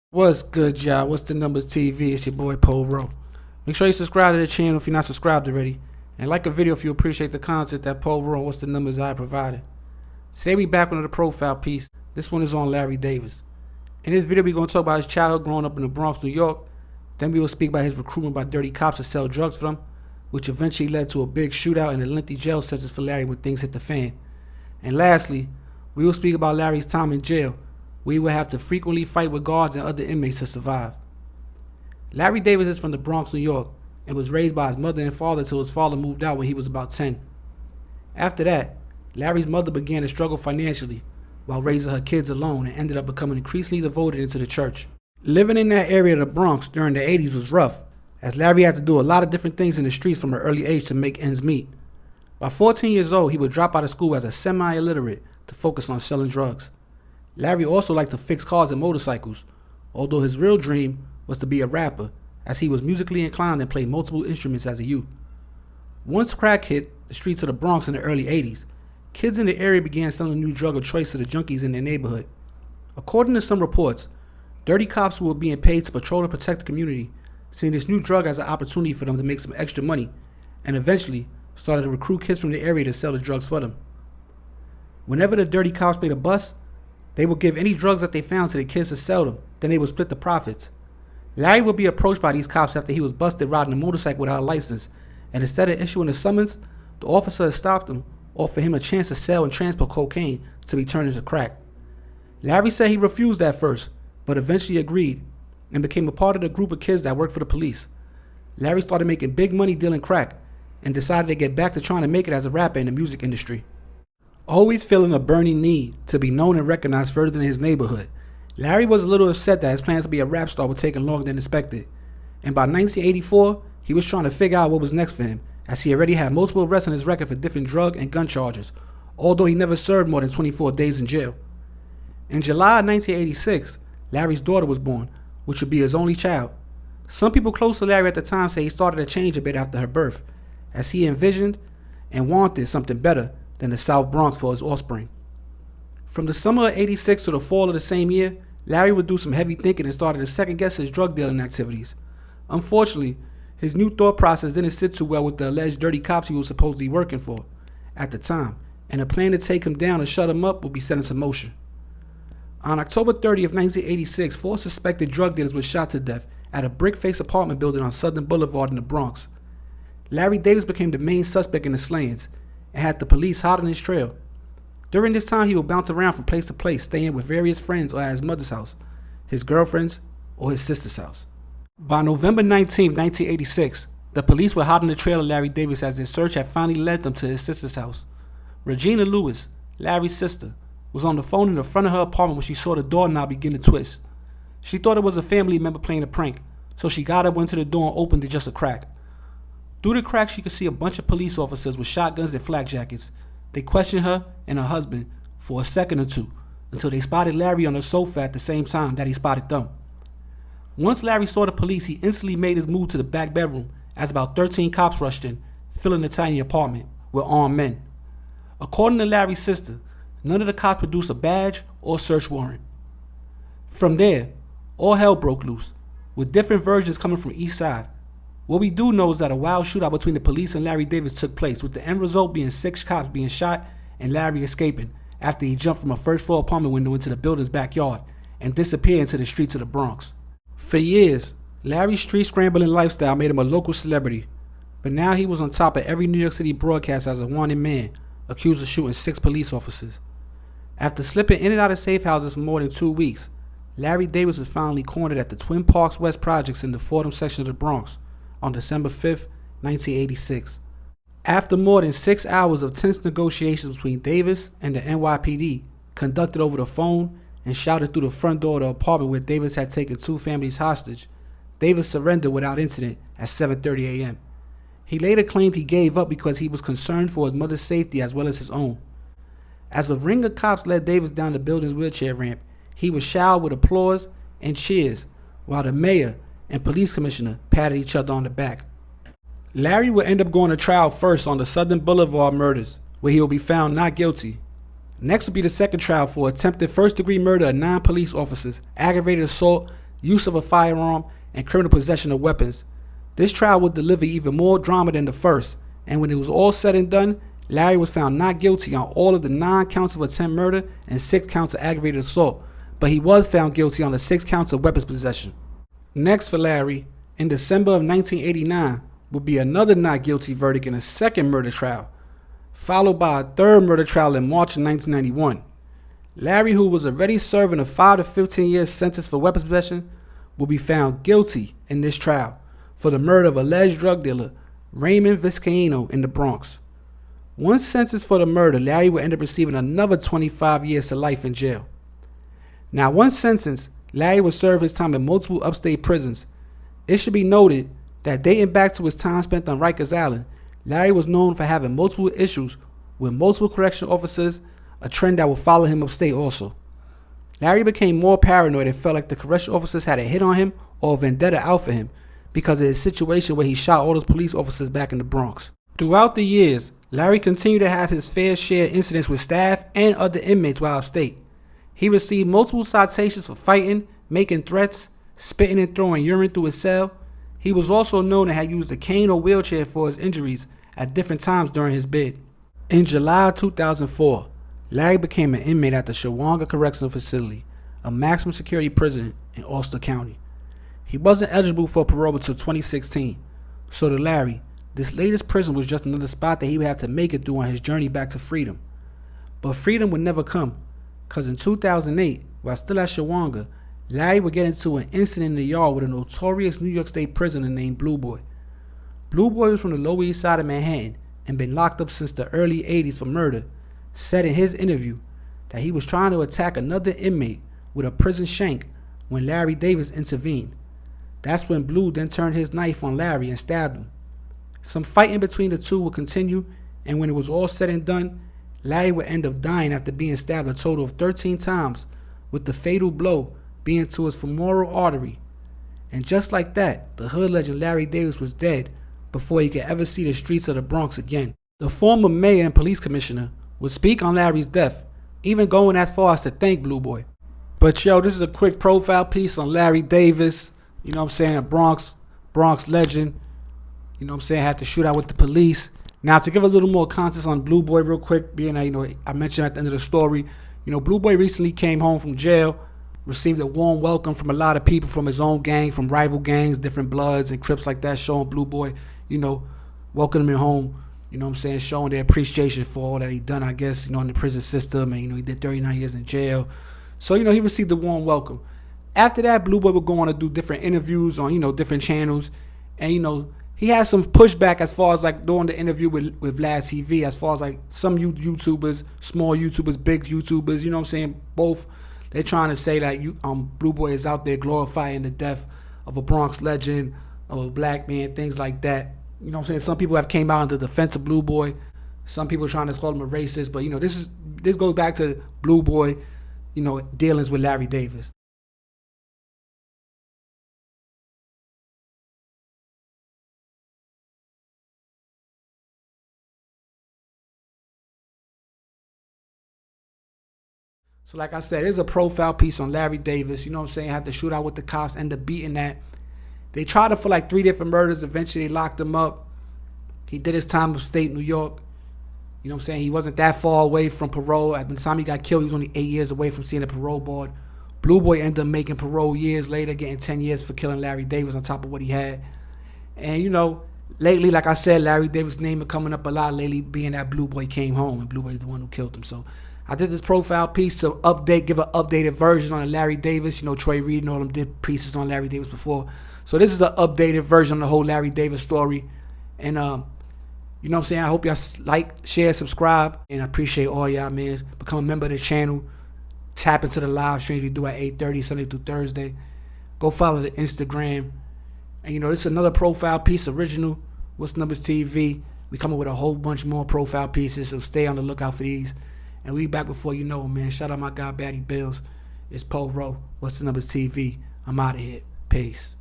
What's good, y'all? What's the numbers TV? It's your boy Poro. Make sure you subscribe to the channel if you're not subscribed already. And like a video if you appreciate the content that Poro and What's the Numbers I provided. Today we back with another profile piece. This one is on Larry Davis. In this video we're going to talk about his childhood growing up in the Bronx, New York. Then we will speak about his recruitment by dirty cops to sell drugs for them, which eventually led to a big shootout and a lengthy jail sentence for Larry when things hit the fan. And lastly, we will speak about Larry's time in jail, where he would have to frequently fight with guards and other inmates to survive. Larry Davis is from the Bronx, New York, and was raised by his mother and father until his father moved out when he was about 10. After that, Larry's mother began to struggle financially while raising her kids alone and ended up becoming increasingly devoted into the church. Living in that area of the Bronx during the 80s was rough, as Larry had to do a lot of different things in the streets from an early age to make ends meet. By 14 years old, he would drop out of school as a semi-illiterate to focus on selling drugs. Larry also liked to fix cars and motorcycles, although his real dream was to be a rapper, as he was musically inclined and played multiple instruments as a youth. Once crack hit the streets of the Bronx in the early 80s, kids in the area began selling a new drug of choice to the junkies in their neighborhood. According to some reports, dirty cops who were being paid to patrol and protect the community seen this new drug as an opportunity for them to make some extra money, and eventually started to recruit kids from the area to sell the drugs for them. Whenever the dirty cops made a bust, they would give any drugs that they found to the kids to sell them, then they would split the profits. Larry would be approached by these cops after he was busted riding a motorcycle without a license, and instead of issuing a summons, the officer had stopped him, offered him a chance to sell and transport cocaine to be turned into crack. Larry said he refused at first, but eventually agreed, and became a part of the group of kids that worked for the police. Larry started making big money dealing crack, and decided to get back to trying to make it as a rapper in the music industry. Always feeling a burning need to be known and recognized further than his neighborhood, Larry was a little upset that his plans to be a rap star were taking longer than expected, and by 1984, he was trying to figure out what was next for him, as he already had multiple arrests on his record for different drug and gun charges, although he never served more than 24 days in jail. In July of 1986, Larry's daughter was born, which would be his only child. Some people close to Larry at the time say he started to change a bit after her birth, as he envisioned and wanted something better than the South Bronx for his offspring. From the summer of '86 to the fall of the same year, Larry would do some heavy thinking and started to second guess his drug dealing activities. Unfortunately, his new thought process didn't sit too well with the alleged dirty cops he was supposedly working for at the time, and a plan to take him down and shut him up would be set into motion. On October 30th, 1986, 4 suspected drug dealers were shot to death at a brick-faced apartment building on Southern Boulevard in the Bronx. Larry Davis became the main suspect in the slayings and had the police hot on his trail. During this time, he would bounce around from place to place, staying with various friends or at his mother's house, his girlfriend's, or his sister's house. By November 19, 1986, the police were hot on the trail of Larry Davis as their search had finally led them to his sister's house. Regina Lewis, Larry's sister, was on the phone in the front of her apartment when she saw the doorknob begin to twist. She thought it was a family member playing a prank, so she got up, went to the door, and opened it just a crack. Through the crack, she could see a bunch of police officers with shotguns and flak jackets. They questioned her and her husband for a second or two until they spotted Larry on the sofa at the same time that he spotted them. Once Larry saw the police, he instantly made his move to the back bedroom as about 13 cops rushed in, filling the tiny apartment with armed men. According to Larry's sister, none of the cops produced a badge or search warrant. From there, all hell broke loose, with different versions coming from each side. What we do know is that a wild shootout between the police and Larry Davis took place, with the end result being 6 cops being shot and Larry escaping after he jumped from a first-floor apartment window into the building's backyard and disappeared into the streets of the Bronx. For years, Larry's street-scrambling lifestyle made him a local celebrity, but now he was on top of every New York City broadcast as a wanted man, accused of shooting 6 police officers. After slipping in and out of safe houses for more than 2 weeks, Larry Davis was finally cornered at the Twin Parks West projects in the Fordham section of the Bronx on December 5, 1986. After more than 6 hours of tense negotiations between Davis and the NYPD, conducted over the phone and shouted through the front door of the apartment where Davis had taken 2 families hostage, Davis surrendered without incident at 7:30 a.m. He later claimed he gave up because he was concerned for his mother's safety as well as his own. As a ring of cops led Davis down the building's wheelchair ramp, he was showered with applause and cheers, while the mayor and police commissioner patted each other on the back. Larry would end up going to trial first on the Southern Boulevard murders, where he will be found not guilty. Next would be the second trial for attempted first-degree murder of 9 police officers, aggravated assault, use of a firearm, and criminal possession of weapons. This trial would deliver even more drama than the first, and when it was all said and done, Larry was found not guilty on all of the 9 counts of attempted murder and 6 counts of aggravated assault, but he was found guilty on the 6 counts of weapons possession. Next for Larry, in December of 1989, would be another not guilty verdict in a second murder trial, followed by a third murder trial in March of 1991. Larry, who was already serving a 5 to 15 year sentence for weapons possession, will be found guilty in this trial for the murder of alleged drug dealer Raymond Vizcaino in the Bronx. Once sentenced for the murder, Larry would end up receiving another 25 years to life in jail. Now, once sentenced, Larry would serve his time in multiple upstate prisons. It should be noted that dating back to his time spent on Rikers Island, Larry was known for having multiple issues with multiple correctional officers, a trend that would follow him upstate also. Larry became more paranoid and felt like the correctional officers had a hit on him or a vendetta out for him because of his situation where he shot all those police officers back in the Bronx. Throughout the years, Larry continued to have his fair share of incidents with staff and other inmates while upstate. He received multiple citations for fighting, making threats, spitting and throwing urine through his cell. He was also known to have used a cane or wheelchair for his injuries at different times during his bid. In July 2004, Larry became an inmate at the Shawanga Correctional Facility, a maximum security prison in Ulster County. He wasn't eligible for parole until 2016, so to Larry, this latest prison was just another spot that he would have to make it through on his journey back to freedom. But freedom would never come, because in 2008, while still at Shawanga, Larry would get into an incident in the yard with a notorious New York State prisoner named Blue Boy. Blue Boy was from the Lower East Side of Manhattan and been locked up since the early 80s for murder, said in his interview that he was trying to attack another inmate with a prison shank when Larry Davis intervened. That's when Blue then turned his knife on Larry and stabbed him. Some fighting between the two would continue, and when it was all said and done, Larry would end up dying after being stabbed a total of 13 times, with the fatal blow being to his femoral artery. And just like that, the hood legend Larry Davis was dead before he could ever see the streets of the Bronx again. The former mayor and police commissioner would speak on Larry's death, even going as far as to thank Blue Boy. But yo, this is a quick profile piece on Larry Davis, you know what I'm saying, Bronx legend. You know what I'm saying? Had to shoot out with the police. Now, to give a little more context on Blue Boy real quick, being that, I mentioned at the end of the story, Blue Boy recently came home from jail, received a warm welcome from a lot of people from his own gang, from rival gangs, different Bloods and Crips like that, showing Blue Boy, welcoming him home, showing their appreciation for all that he done, I guess, in the prison system. And, he did 39 years in jail. So, he received a warm welcome. After that, Blue Boy would go on to do different interviews on, different channels. And, he had some pushback as far as doing the interview with Vlad TV, as far as some YouTubers, small YouTubers, big YouTubers, both, they're trying to say that Blue Boy is out there glorifying the death of a Bronx legend, of a black man, things like that. Some people have came out in the defense of Blue Boy. Some people are trying to call him a racist, but this goes back to Blue Boy, dealings with Larry Davis. So like I said, there's a profile piece on Larry Davis, had to shoot out with the cops, end up beating that. They tried him for 3 different murders. Eventually they locked him up. He did his time upstate New York. He wasn't that far away from parole. At the time he got killed, he was only 8 years away from seeing the parole board. Blue Boy ended up making parole years later, getting 10 years for killing Larry Davis on top of what he had. And, lately, like I said, Larry Davis' name is coming up a lot lately, being that Blue Boy came home, and Blue Boy is the one who killed him. So I did this profile piece to give an updated version on Larry Davis. Troy Reed and all them did pieces on Larry Davis before. So this is an updated version of the whole Larry Davis story. And, I hope y'all like, share, subscribe. And I appreciate all y'all, man. Become a member of the channel. Tap into the live streams we do at 8:30 Sunday through Thursday. Go follow the Instagram. And, this is another profile piece, original. WhatsTheNumbers TV. We coming with a whole bunch more profile pieces, so stay on the lookout for these. And we back before you know it, man. Shout out my guy, Batty Bills. It's Po Rowe. WhatsTheNumbers TV. I'm out of here. Peace.